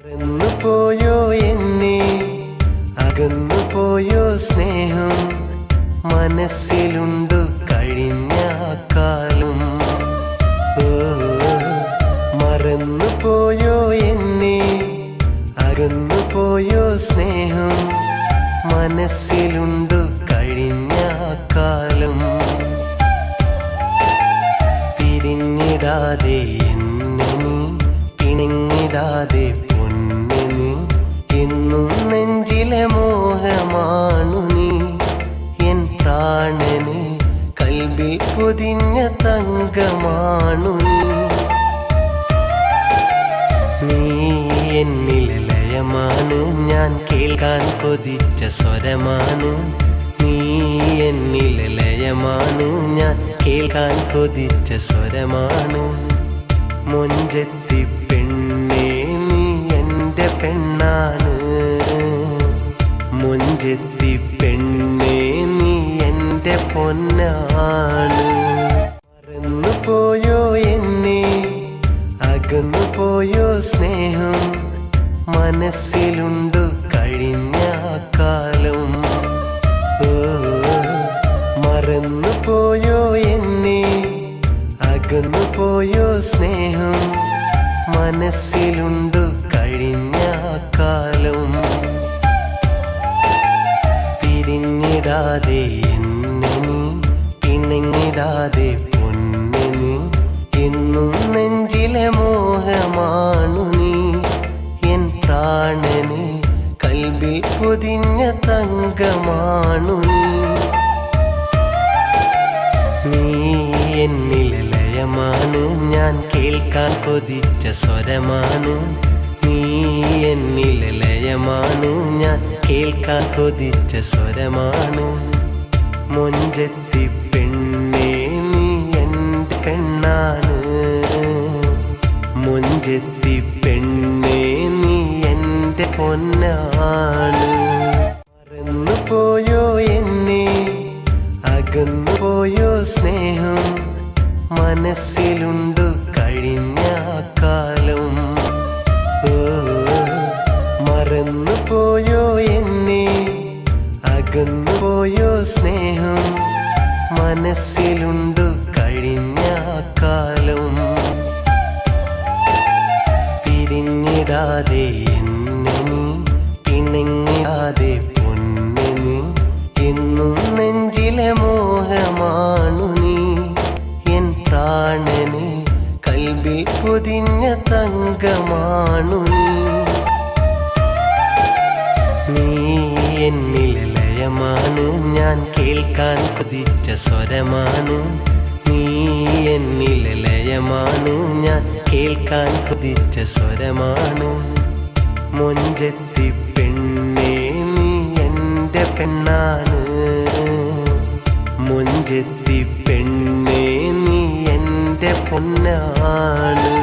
പോയോ എന്നെ അകന്നു പോയോ സ്നേഹം മനസ്സിലുണ്ടു കഴിഞ്ഞ കാലം മറന്നു പോയോ എന്നെ അകന്നു പോയോ സ്നേഹം മനസ്സിലുണ്ടു കഴിഞ്ഞ കാലം പിരിഞ്ഞിടാതെ എന്നെ നീ പിണങ്ങിടാതെ പൊന്നെ നീ എന്നും നെഞ്ചിലെ മോഹമാണു നീ എൻ പ്രാണനെ കൽബിൽ പൊതിഞ്ഞ തങ്കമാണു നീ എന്നിലെ ലയമാണ് ഞാൻ കേൾക്കാൻ കൊതിച്ച സ്വരമാണ് നീ എന്നിലെ ലയമാണ് ഞാൻ കേൾക്കാൻ കൊതിച്ച സ്വരമാണ് മൊഞ്ചത്തി പെണ്ണേ നീ എൻ്റെ പെണ്ണാണ് മൊഞ്ചത്തി പെണ്ണേ നീ എൻ്റെ പൊന്നാണ് മറന്നു പോയോ എന്നെ അകന്നു പോയോ സ്നേഹം മനസ്സിലുണ്ടു കഴിഞ്ഞ കാലം മറന്നു പോയോ എന്നെ അകന്നു പോയോ സ്നേഹം മനസ്സിലുണ്ടു കഴിഞ്ഞ കാലം പിരിഞ്ഞിടാതെ എന്നെ നീ പിണങ്ങിടാതെ പൊന്നെ നീ എന്നും നെഞ്ചിലെ മോഹമാണു നീ എൻ പ്രാണനെ കൽബിൽ പൊതിഞ്ഞ തങ്കമാണു നീ എന്നിലെ ലയമാണ് ഞാൻ കേൾക്കാൻ കൊതിച്ച സ്വരമാണ് നീ എന്നിലെ ലയമാണ് ഞാൻ കേൾക്കാൻ കൊതിച്ച സ്വരമാണ് മൊഞ്ചത്തി പെണ്ണേ നീ എൻ്റെ പെണ്ണാണ് മൊഞ്ചത്തി പെണ്ണേ നീ എൻ്റെ പൊന്നാണ് മറന്നു പോയോ എന്നെ അകന്നു പോയോ സ്നേഹം മനസ്സിലുണ്ടു കഴിഞ്ഞ കാലം മറന്നു പോയോ എന്നെ അകന്നു പോയോ സ്നേഹം മനസ്സിലുണ്ടു കഴിഞ്ഞ കാലം പിരിഞ്ഞിടാതെ എന്നെ നീ പിണങ്ങിടാതെ പൊന്നെ നീ എന്നും നെഞ്ചിലെ മോഹമാണു നീ എൻ പ്രാണനെ കൽബിൽ പൊതിഞ്ഞ തങ്കമാണു നീ എന്നിലെ ലയമാണ് ഞാൻ കേൾക്കാൻ കൊതിച്ച സ്വരമാണ് നീ എന്നിലെ ലയമാണ് ഞാൻ കേൾക്കാൻ കൊതിച്ച സ്വരമാണ് മൊഞ്ചത്തി പെണ്ണേ നീ എൻ്റെ പെണ്ണാണ് മൊഞ്ചത്തി പെണ്ണേ നീ എൻ്റെ പൊന്നാണ്